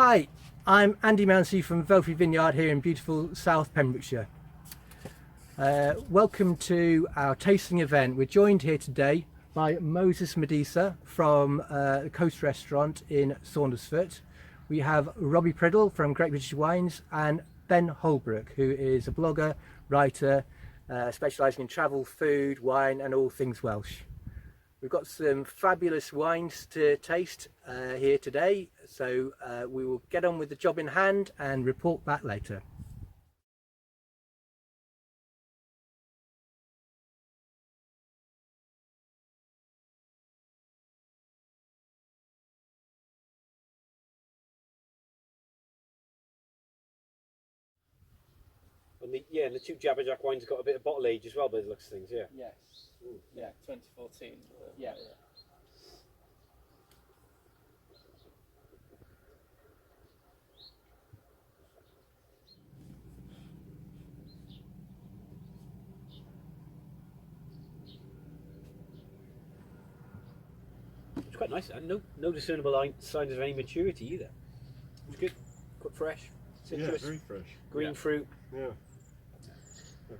Hi, I'm Andy Mounsey from Velfrey Vineyard here in beautiful South Pembrokeshire. Welcome to our tasting event. We're joined here today by Mosè Medizza from the Coast Restaurant in Saundersfoot. We have Robbie Priddle from Great British Wines and Ben Holbrook, who is a blogger, writer, specialising in travel, food, wine and all things Welsh. We've got some fabulous wines to taste here today, so we will get on with the job in hand and report back later. And the two Jabberjack wines got a bit of bottle age as well by the looks of things, yeah. Yes. Yeah, 2014. Yeah. It's quite nice, and no discernible signs of any maturity either. It's good, quite fresh, citrus, Yeah, very fresh. green fruit, Yeah.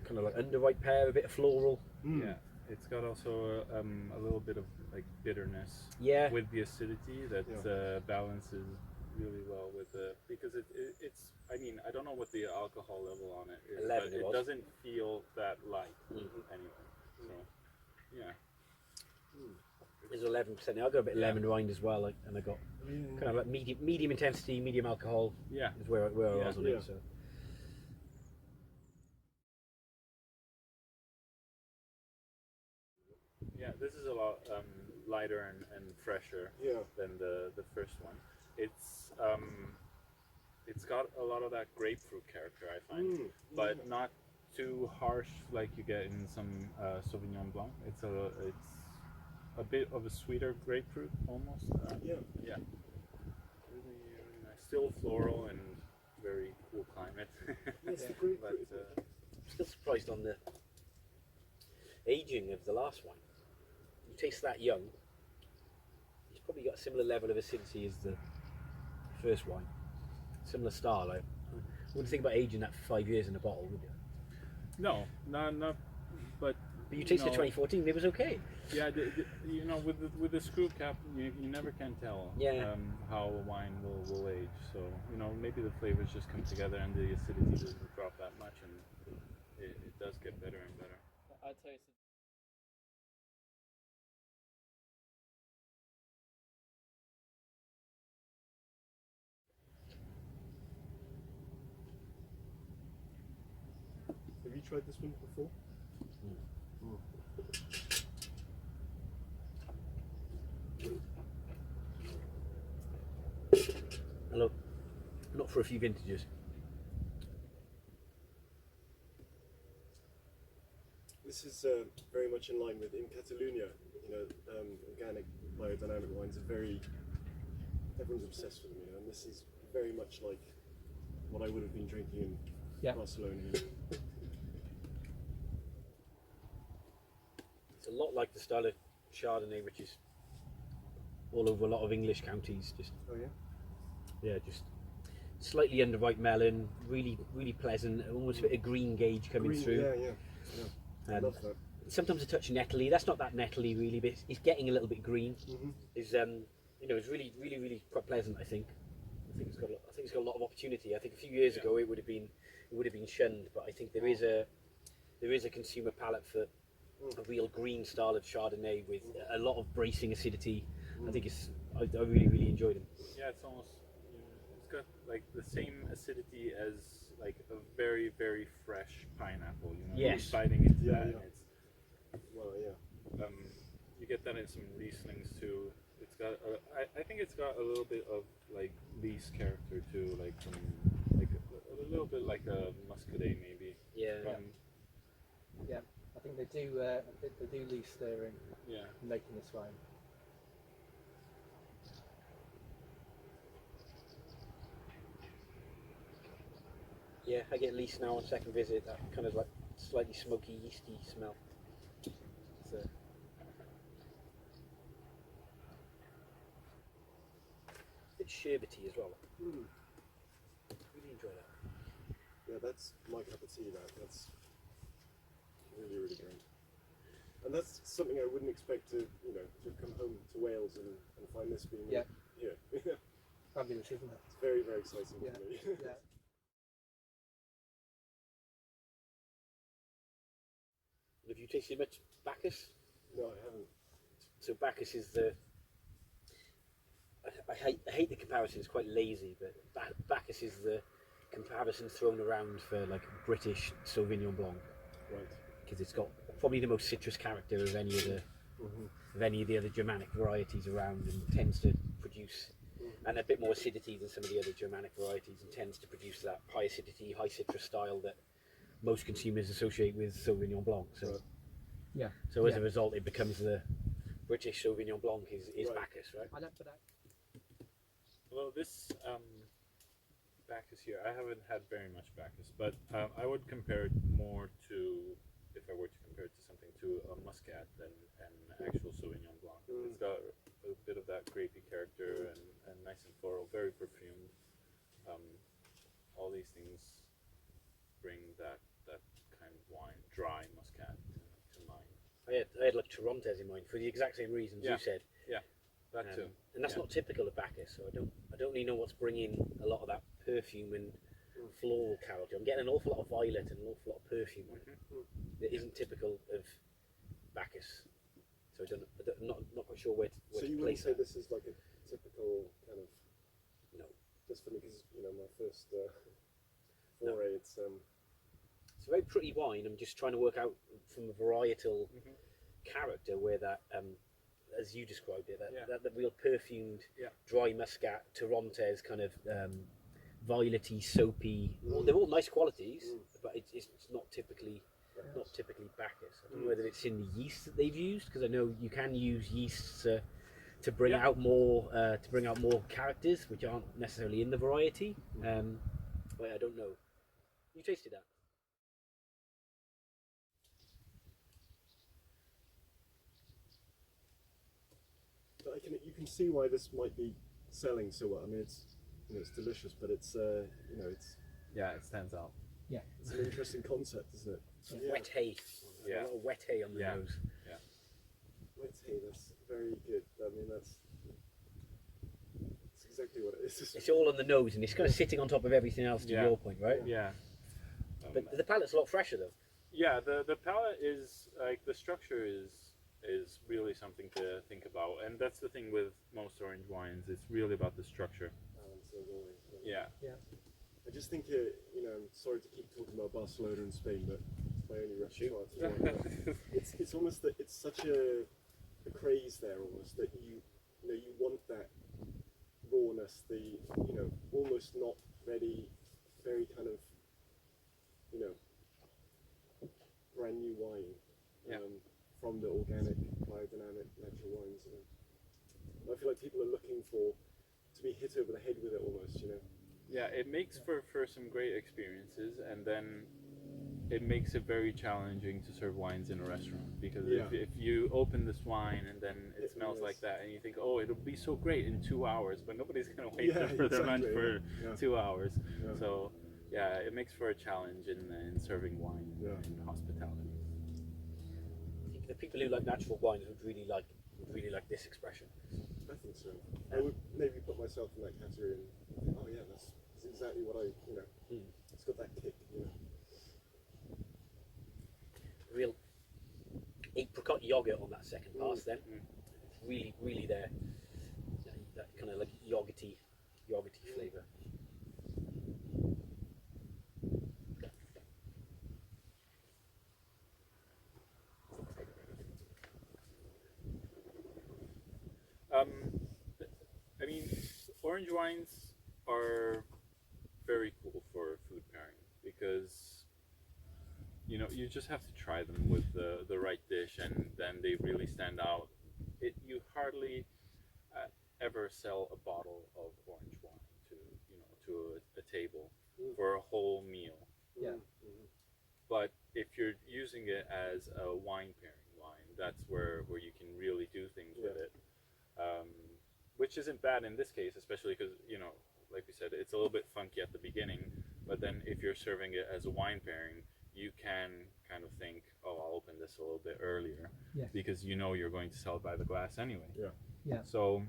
kind of like underripe pear, a bit of floral. Yeah, it's got also a little bit of like bitterness. Yeah. With the acidity that balances really well with the because it's. I mean, I don't know what the alcohol level on it is, 11 but it it was. doesn't feel that light anyway. So, yeah. There's 11%. I got a bit of lemon rind as well, and I got kind of like medium intensity, medium alcohol. Yeah. Is where I was on it. So. Yeah, this is a lot lighter and fresher than the first one. It's got a lot of that grapefruit character, I find, but not too harsh like you get in some Sauvignon Blanc. It's a bit of a sweeter grapefruit almost. Yeah. Really, really nice. Still floral and very cool climate. Yes, the grapefruit. I'm still surprised on the aging of the last wine. You taste that young. It's probably got a similar level of acidity as the first wine. Similar style. Like, I wouldn't think about aging that for 5 years in a bottle, would you? No, not. But you tasted 2014. It was okay. Yeah, with the screw cap, you never can tell how a wine will age. So maybe the flavors just come together and the acidity doesn't drop that much, and it does get better and better. I tasted. Have you tried this one before? Hello. Not for a few vintages. This is very much in line with in Catalonia. Organic biodynamic wines are everyone's obsessed with them. And this is very much like what I would have been drinking in Barcelona. It's a lot like the style of Chardonnay, which is all over a lot of English counties. Just just slightly underripe melon, really pleasant, almost a bit of green gauge coming through. I love that. Sometimes a touch nettly. That's not that nettly really, but it's getting a little bit green. It's it's really quite pleasant. I think it's got a lot of opportunity. I think a few years ago it would have been shunned, but I think there is a consumer palate for a real green style of Chardonnay with a lot of bracing acidity. I think I really enjoyed them. Yeah, it's almost it's got like the same acidity as like a very fresh pineapple. Yes. You're biting into that. Well, You get that in some Rieslings too. It's got I think it's got a little bit of like Lees character too, like a little bit like a Muscadet maybe. Yeah, I think they do leaf stirring in making this wine. Yeah, I get Lees now on second visit. That kind of like slightly smoky, yeasty smell. It's a bit sherbety as well. that's my cup of tea. That's really, really great. And that's something I wouldn't expect to, you know, to come home to Wales and find this being Yeah. here. Fabulous, isn't it? It's very, very exciting Yeah. for me. Yeah. Have you tasted much Bacchus? No, I haven't. So Bacchus is the. I hate the comparison. It's quite lazy, but Bacchus is the comparison thrown around for like British Sauvignon Blanc, Right. because it's got probably the most citrus character of any of the other Germanic varieties around, and tends to produce and a bit more acidity than some of the other Germanic varieties, and tends to produce that high acidity, high citrus style that most consumers associate with Sauvignon Blanc. So, Right. Yeah. so as a result, it becomes the British Sauvignon Blanc is Right. Bacchus, right? I don't put that. Well, this Bacchus here, I haven't had very much Bacchus, but I would compare it more to, if I were to compare it to something, to a Muscat than an actual Sauvignon Blanc. It's got a bit of that grapey character and nice and floral, very perfumed. All these things bring that kind of wine, dry Muscat to mind. I had like Torontes in mind for the exact same reasons Yeah. you said. Yeah, that too. And that's not typical of Bacchus, so I don't really know what's bringing a lot of that perfume and floral character. I'm getting an awful lot of violet and an awful lot of perfume on it that isn't typical of Bacchus. So I'm not quite sure where So to you wouldn't place say that. this is like a typical kind of, No, just for me, because, you know, my first foray, it's it's a very pretty wine. I'm just trying to work out from a varietal character where that, as you described it, that real perfumed, dry Muscat, Torontes kind of violety, soapy. Well, they're all nice qualities, but it's not typically Bacchus. I don't know whether it's in the yeast that they've used, because I know you can use yeasts to bring out more characters which aren't necessarily in the variety. But I don't know. You tasted that? but you can see why this might be selling so well. I mean, it's, you know, it's delicious, but it's you know, Yeah, it stands out. Yeah. it's an interesting concept, isn't it? Yeah. Wet hay. Yeah. A lot of wet hay on the Yeah. nose. Wet hay, that's very good. I mean, that's exactly what it is. It's all on the nose, and it's kind of sitting on top of everything else. To Yeah. your point, right? Yeah. But the palate's a lot fresher though. Yeah, the palate is like the structure is really something to think about, and that's the thing with most orange wines. It's really about the structure. Balance as always. Yeah. Yeah. I just think, you know, I'm sorry to keep talking about Barcelona and Spain, but it's my only repertoire to it's almost that it's such a craze there, almost, that you want that rawness, the, you know, almost not ready, very kind of, you know, brand new wine from the organic, biodynamic, natural wines. You know. I feel like people are looking to be hit over the head with it almost, you know. Yeah, it makes for some great experiences, and then it makes it very challenging to serve wines in a restaurant, because if you open this wine and then it smells like that, and you think, oh, it'll be so great in 2 hours, but nobody's going to wait for their lunch for 2 hours. Yeah. So yeah, it makes for a challenge in serving wine in hospitality. I think the people who like natural wines would really like this expression. I think so. I would maybe put myself in that category and think, oh yeah, that's exactly what I, you know, it's got that kick, you know. Real apricot yogurt on that second pass then. It's really, really there. That kind of like yogurty flavour. I mean, orange wines are very cool for food pairing, because you know, you just have to try them with the right dish, and then they really stand out. You hardly ever sell a bottle of orange wine to a table for a whole meal. Yeah. But if you're using it as a wine pairing wine, that's where you can really do things with it. Which isn't bad in this case, especially because, you know, like we said, it's a little bit funky at the beginning, But then if you're serving it as a wine pairing, you can kind of think, oh, I'll open this a little bit earlier, Yes. because you know you're going to sell it by the glass anyway. Yeah. Yeah. So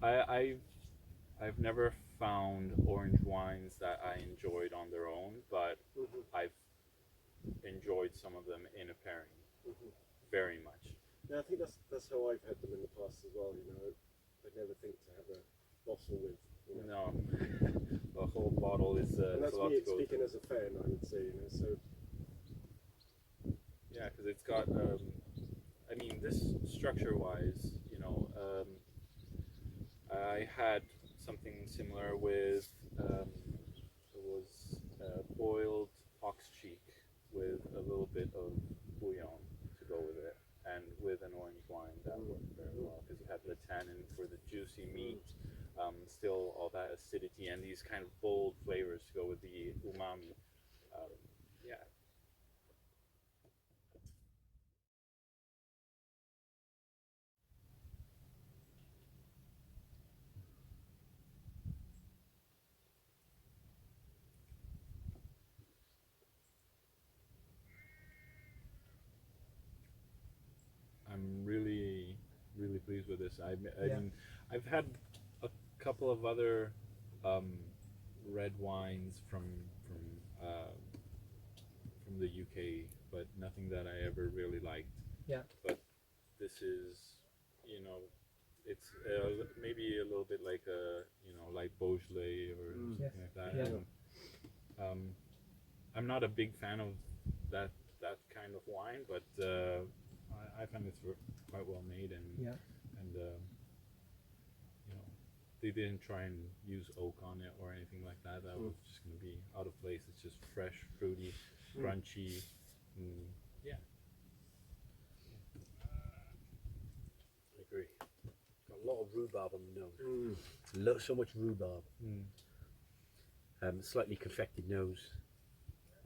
I've never found orange wines that I enjoyed on their own, but I've enjoyed some of them in a pairing very much. Yeah, I think that's how I've had them in the past as well. You know, I'd never think to have a bottle with. You know. No, the whole bottle is And that's a lot me to go speaking as a fan, I would say. You know, so yeah, because it's got. I mean, this structure-wise, you know, I had something similar with. It was boiled ox cheek with a little bit of bouillon to go with it, and with an orange wine that worked very well because you had the tannin for the juicy meat, still all that acidity and these kind of bold flavors to go with the umami. Yeah. I'm really pleased with this. I mean, I've had a couple of other red wines from the UK, but nothing that I ever really liked. Yeah. But this is, you know, it's maybe a little bit like like Beaujolais or something like that. Yeah. And, I'm not a big fan of that kind of wine, but I find it's quite well made, and you know, they didn't try and use oak on it or anything like that. That was just going to be out of place. It's just fresh, fruity, crunchy. Yeah. I agree. Got a lot of rhubarb on the nose. So much rhubarb. Slightly confected nose.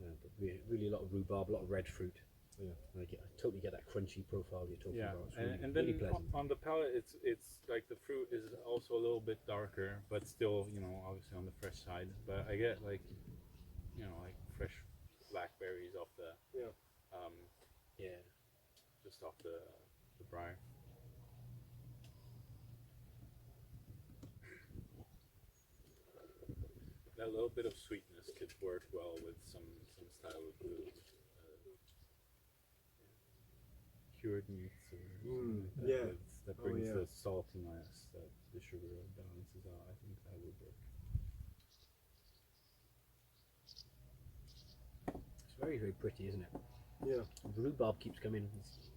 But really a lot of rhubarb, a lot of red fruit. Yeah, I totally get that crunchy profile you're talking about. It's really, and then really pleasant. on the palate, it's like the fruit is also a little bit darker, but still, you know, obviously on the fresh side. But I get like, you know, like fresh blackberries off the just off the briar. That little bit of sweetness could work well with some style of blue. Cured meats or something like that. That brings the saltiness that the sugar balances out. I think that would work. It's very, very pretty, isn't it? yeah, The rhubarb keeps coming. It's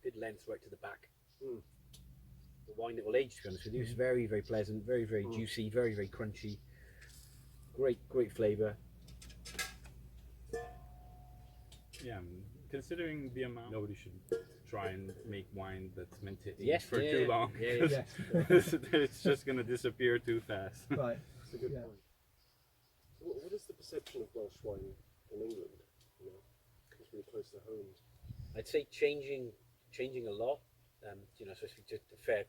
good length right to the back. The wine that will age, to be honest with you, is very, very pleasant, very, very juicy, very, very crunchy. Great flavour. Yeah, considering the amount, nobody should try and make wine that's meant to age for too long. Yeah. It's just going to disappear too fast. Right. that's a good point. So what is the perception of Welsh wine in England? You know, it's really close to home. I'd say changing a lot. You know, so I speak to a fair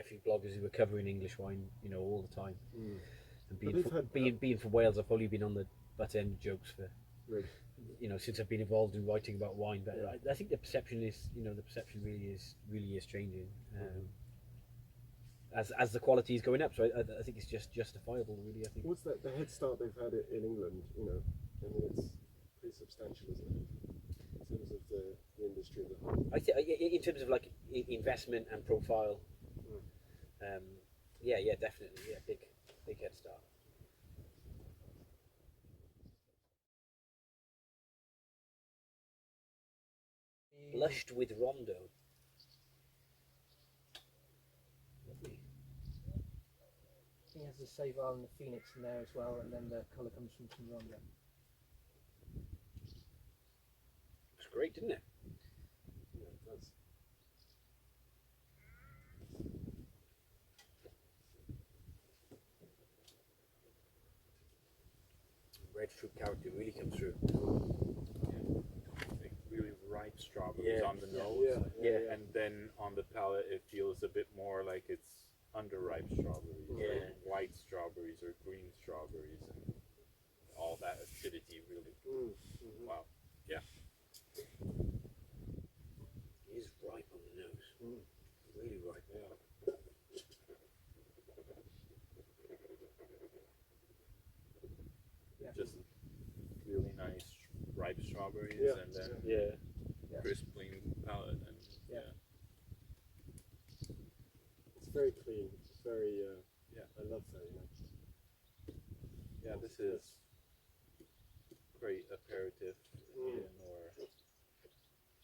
few bloggers who are covering English wine, you know, all the time. And being from Wales, I've probably been on the butt end of jokes for, you know, since I've been involved in writing about wine. But I think the perception is, you know, the perception really is changing as the quality is going up. So I think it's just justifiable, really. I think. What's the head start they've had it in England? You know, I mean, it's pretty substantial, isn't it? In terms of the industry as a whole. I think in terms of like investment and profile. Yeah, definitely. Yeah, big head start. Blushed with Rondo. Lovely. I think it has the Savoy and the Phoenix in there as well, and then the colour comes from some Rondo. It's great, didn't it? Yeah, it does. Red fruit character really comes through. Like really ripe strawberries on the nose, Yeah. and then on the palate it feels a bit more like it's underripe strawberries, wine white strawberries or green strawberries, and all that acidity really. Wow. Yeah. It is ripe on the nose. Really ripe. Yeah. Just really nice ripe strawberries, Yeah. and then Yeah. crisp, clean palate, and Yeah. It's very clean. It's very. Yeah. I love that. You know. yeah, this is great aperitif,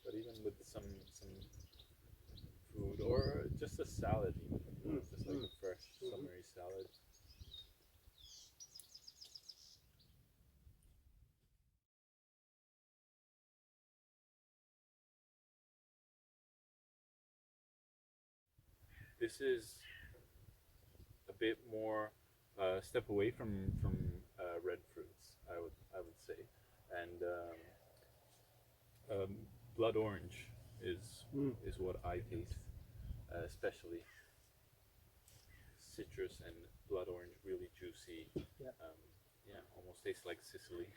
but even with some food or just a salad, even, just like a fresh summery salad. This is a bit more step away from red fruits, I would say, and blood orange is what I taste, especially citrus and blood orange, really juicy. Almost tastes like Sicily.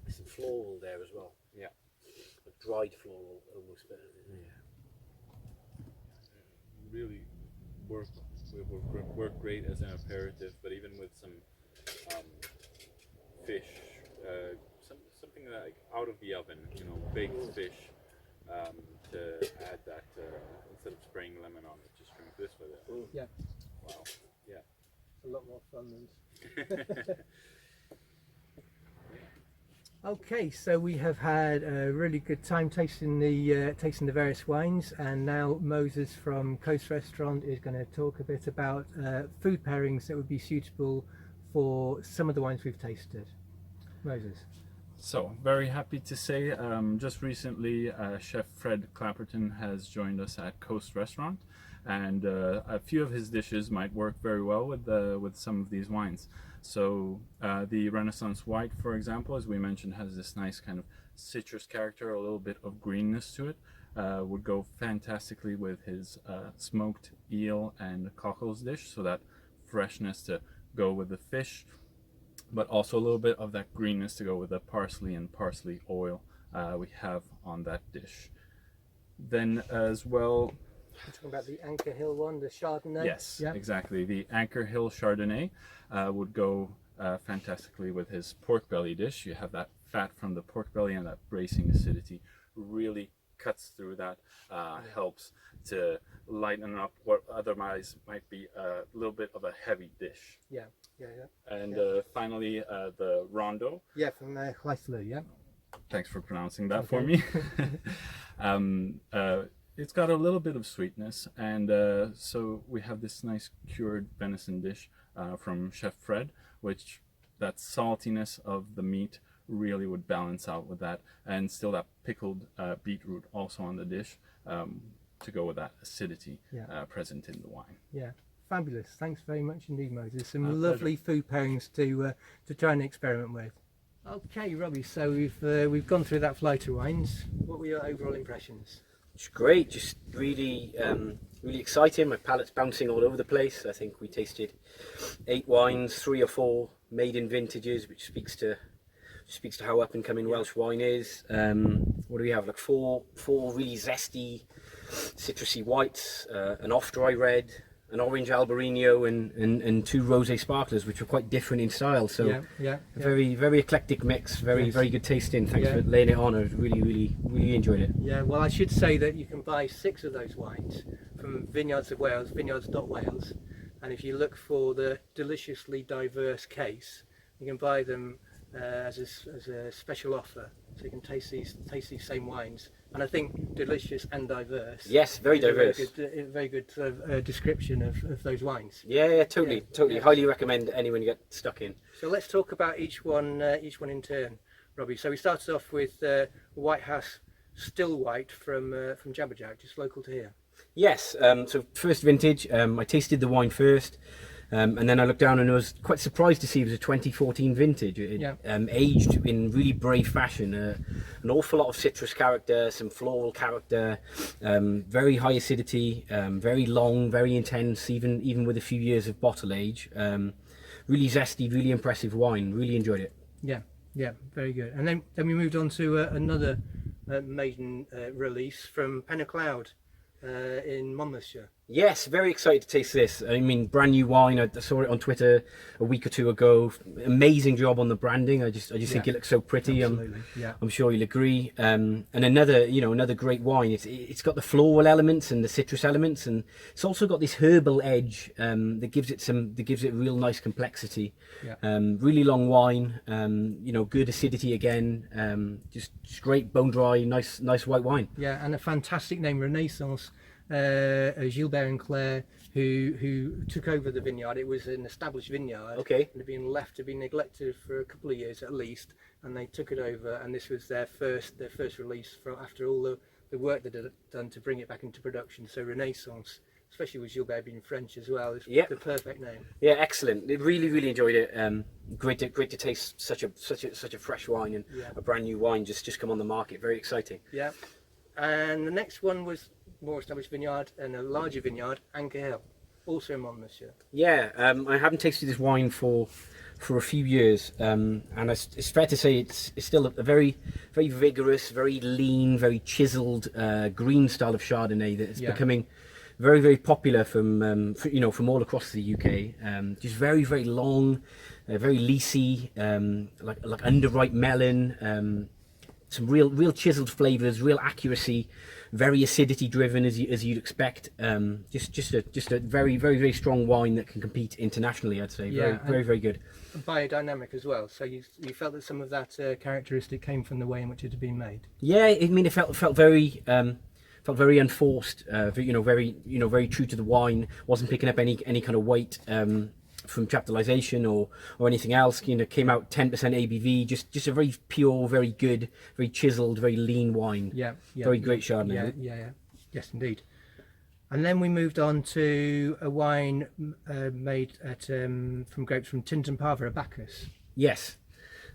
Some floral there as well. Yeah. A dried floral almost. Really work great as an aperitif, but even with some fish, something like out of the oven, baked fish, to add that instead of spraying lemon on it, just drink this with it. Yeah. Wow. Yeah. It's a lot more fun than. Okay, so we have had a really good time tasting the various wines, and now Moses from Coast Restaurant is going to talk a bit about food pairings that would be suitable for some of the wines we've tasted. Moses. So, very happy to say, just recently Chef Fred Clapperton has joined us at Coast Restaurant, and a few of his dishes might work very well with some of these wines. So the Renaissance White, for example, as we mentioned, has this nice kind of citrus character, a little bit of greenness to it. Would go fantastically with his smoked eel and cockles dish, so that freshness to go with the fish, but also a little bit of that greenness to go with the parsley and parsley oil we have on that dish. Then as well, We're talking about the Anchor Hill one, the Chardonnay. yes, Yeah. exactly. The Anchor Hill Chardonnay would go fantastically with his pork belly dish. You have that fat from the pork belly, and that bracing acidity really cuts through that, helps to lighten up what otherwise might be a little bit of a heavy dish. Yeah. And finally, the Rondo. Yeah, from Chlyslou, yeah. Thanks for pronouncing that for me. It's got a little bit of sweetness, and so we have this nice cured venison dish from Chef Fred, which that saltiness of the meat really would balance out with that, and still that pickled beetroot also on the dish to go with that acidity present in the wine. Yeah, fabulous. Thanks very much indeed, Moses. Some Our lovely food pairings to try and experiment with. Okay, Robbie. So we've gone through that flight of wines. What were your overall impressions? It's great, just really really exciting. My palate's bouncing all over the place. I think we tasted 8 wines, 3 or 4 maiden vintages, which speaks to how up and coming Welsh wine is. What do we have? Like 4 really zesty, citrusy whites, an off-dry red, an orange Albarino, and 2 rosé sparklers, which were quite different in style. So a very, very eclectic mix. Very good tasting. Thanks for laying it on. I really enjoyed it. Yeah, well, I should say that you can buy 6 of those wines from Vineyards of Wales, Vineyards.Wales, and if you look for the deliciously diverse case, you can buy them as a special offer, so you can taste these same wines. And I think delicious and diverse. Yes, very diverse. A very good sort of description of those wines. Yeah, totally. Yeah. Highly recommend anyone you get stuck in. So let's talk about each one in turn, Robbie. So we started off with White House Still White from Jabberjack, just local to here. Yes, so first vintage, I tasted the wine first. And then I looked down and I was quite surprised to see it was a 2014 vintage. It, aged in really brave fashion. An awful lot of citrus character, some floral character, very high acidity, very long, very intense, even with a few years of bottle age. Really zesty, really impressive wine. Really enjoyed it. Yeah, very good. And then we moved on to another maiden release from Pen of Cloud in Monmouthshire. Yes, very excited to taste this. I mean, brand new wine. I saw it on Twitter a week or two ago. Amazing job on the branding. I just think it looks so pretty. Absolutely. I'm sure you'll agree. And another great wine. It's got the floral elements and the citrus elements, and it's also got this herbal edge that gives it real nice complexity. Really long wine. Good acidity again. Just great bone dry, nice white wine. Yeah, and a fantastic name, Renaissance. Gilbert and Claire, who took over the vineyard. It was an established vineyard. Okay. And had been left to be neglected for a couple of years at least, and they took it over, and this was their first release after all the work they had done to bring it back into production. So Renaissance, especially with Gilbert being French as well, is the perfect name. Yeah, excellent. Really enjoyed it. Great to taste such a fresh wine and a brand new wine just come on the market. Very exciting. Yeah. And the next one was more established vineyard and a larger vineyard, Anchor Hill, also in Monmouthshire. Yeah, I haven't tasted this wine for a few years, and it's fair to say it's still a very vigorous, very lean, very chiseled green style of Chardonnay that is becoming very popular from all across the UK. Just very long, very leesy, like underripe melon. Some real chiseled flavours, real accuracy, very acidity driven as you'd expect. Just a very strong wine that can compete internationally, I'd say. Very good. Biodynamic as well. So you felt that some of that characteristic came from the way in which it had been made. Yeah, I mean it felt very unforced. Very true to the wine. Wasn't picking up any kind of weight. From chaptalization or anything else. Came out 10% ABV, just a very pure, very good, very chiseled, very lean wine. Very great Chardonnay. Yes, indeed. And then we moved on to a wine made from grapes from Tinton Parva, a Bacchus. Yes.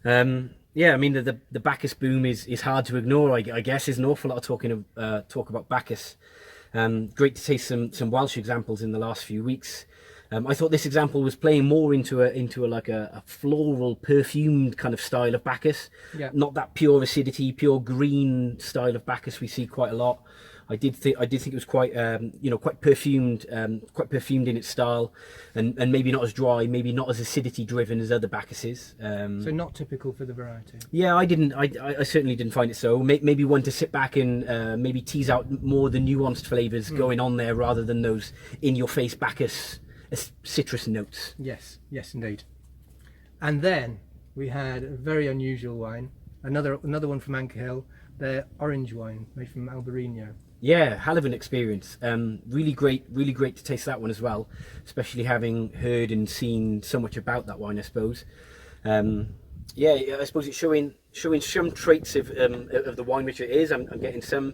I mean the Bacchus boom is hard to ignore. I guess there's an awful lot of talk about Bacchus. Great to taste some Welsh examples in the last few weeks. I thought this example was playing more into a floral, perfumed kind of style of Bacchus. Not that pure acidity, pure green style of Bacchus we see quite a lot. I did think it was quite perfumed, in its style, and maybe not as dry, maybe not as acidity driven as other Bacchuses. So not typical for the variety. Yeah, I certainly didn't find it so. Maybe one to sit back and maybe tease out more the nuanced flavours going on there rather than those in your face Bacchus citrus notes. Yes, indeed. And then we had a very unusual wine, another one from Anchor Hill, their orange wine made from Albarino. Yeah, hell of an experience. Really great to taste that one as well, especially having heard and seen so much about that wine, I suppose. I suppose it's showing some traits of the wine which it is. I'm getting some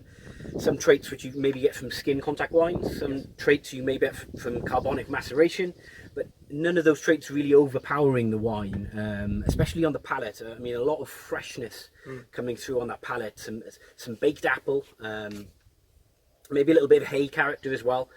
traits which you maybe get from skin contact wines, some traits you may get from carbonic maceration, but none of those traits really overpowering the wine, especially on the palate. I mean, a lot of freshness coming through on that palate, some baked apple, maybe a little bit of hay character as well,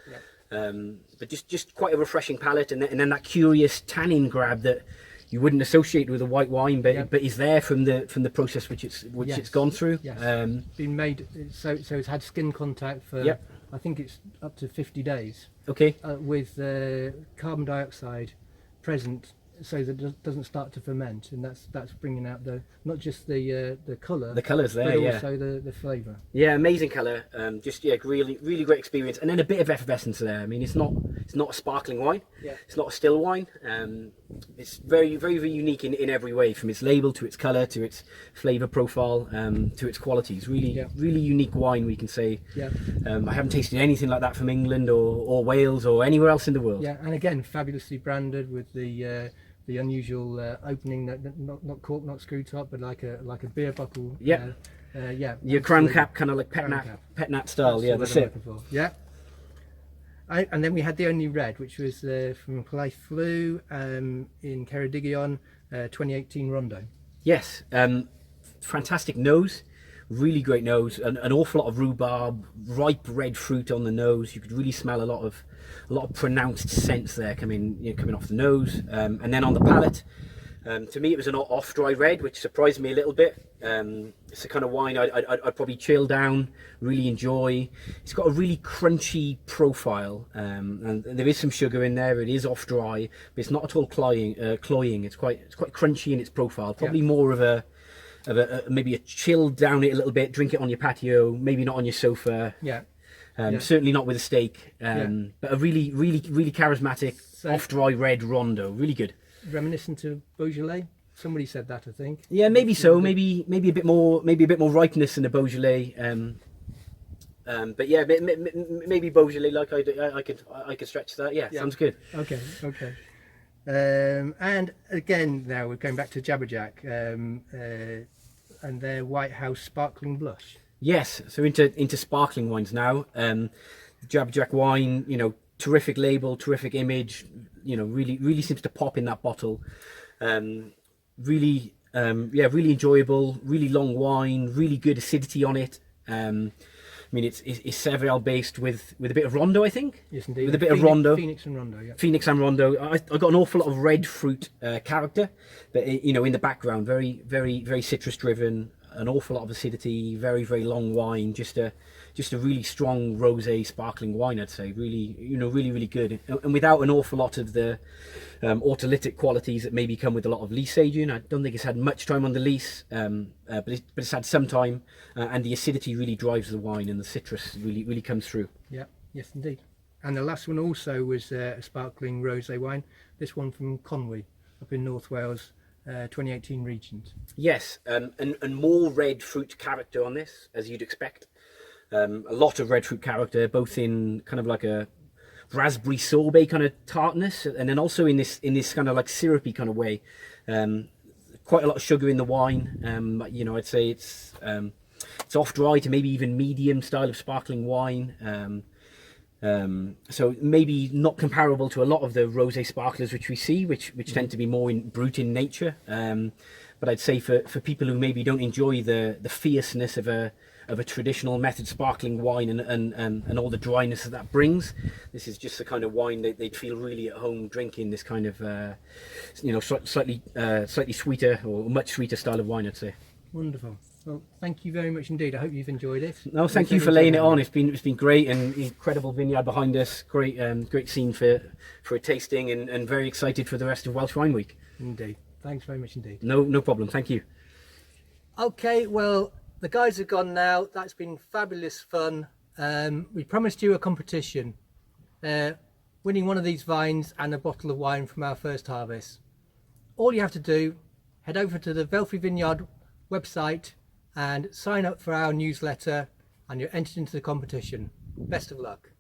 but just quite a refreshing palate, and then that curious tannin grab that you wouldn't associate with a white wine, but is there from the process which it's gone through. Been made so it's had skin contact for I think it's up to 50 days. Okay. With carbon dioxide present, so that it doesn't start to ferment, and that's bringing out not just the colour. The colours there, but also the flavour. Yeah, amazing colour. Really great experience, and then a bit of effervescence there. I mean, it's not a sparkling wine. It's not a still wine. It's very unique in every way, from its label to its colour to its flavour profile to its qualities. Really unique wine, we can say. I haven't tasted anything like that from England or Wales or anywhere else in the world. Yeah, and again, fabulously branded with the unusual opening, not cork, not screw top, but like a beer bottle. Your crown cap, kind of like pet nat style. Yeah, that's it. Yeah. And then we had the only red, which was from Place Flu in Ceredigion, 2018 Rondo. Yes, fantastic nose, really great nose, an awful lot of rhubarb, ripe red fruit on the nose. You could really smell a lot of pronounced scents there coming off the nose, and then on the palate. To me, it was an off-dry red, which surprised me a little bit. It's the kind of wine I'd probably chill down, really enjoy. It's got a really crunchy profile, and there is some sugar in there. It is off-dry, but it's not at all cloying. It's quite crunchy in its profile. Probably more of a maybe a chill down it a little bit, drink it on your patio, maybe not on your sofa. Yeah. Certainly not with a steak. But a really charismatic off-dry red Rondo, really good. Reminiscent of Beaujolais. Somebody said that, I think. Yeah, maybe so. Maybe a bit more ripeness in the Beaujolais. But yeah, maybe Beaujolais. Like I could stretch that. Yeah, sounds good. Okay. And again, now we're going back to Jabberjack and their White House Sparkling Blush. Yes, so into sparkling wines now. Jabberjack wine, terrific label, terrific image. Really seems to pop in that bottle. Really enjoyable, really long wine, really good acidity on it. It's Seville based with a bit of Rondo, I think. Yes, indeed. With a bit of Rondo. Phoenix and Rondo, yeah. Phoenix and Rondo. I got an awful lot of red fruit character, but in the background, very, very, very citrus driven. An awful lot of acidity, very, very long wine. Just a really strong rosé sparkling wine, I'd say. Really, really good, and without an awful lot of the autolytic qualities that maybe come with a lot of lease aging. I don't think it's had much time on the lease, but it's had some time, and the acidity really drives the wine, and the citrus really comes through. Yeah, yes, indeed. And the last one also was a sparkling rosé wine. This one from Conwy, up in North Wales. 2018 Regent. Yes, and more red fruit character on this, as you'd expect. A lot of red fruit character, both in kind of like a raspberry sorbet kind of tartness, and then also in this kind of like syrupy kind of way. Quite a lot of sugar in the wine. I'd say it's off dry to maybe even medium style of sparkling wine. So maybe not comparable to a lot of the rosé sparklers which we see, which tend to be more brute in nature. But I'd say for people who maybe don't enjoy the fierceness of a traditional method sparkling wine and all the dryness that brings, this is just the kind of wine that they'd feel really at home drinking. This kind of slightly sweeter or much sweeter style of wine, I'd say. Wonderful. Well, thank you very much indeed. I hope you've enjoyed it. No, thank you for laying it on. It's been great, and incredible vineyard behind us. Great scene for a tasting, and very excited for the rest of Welsh Wine Week. Indeed. Thanks very much indeed. No problem. Thank you. Okay, well, the guys are gone now. That's been fabulous fun. We promised you a competition. Winning one of these vines and a bottle of wine from our first harvest. All you have to do, head over to the Velfrey Vineyard website and sign up for our newsletter, and you're entered into the competition. Best of luck.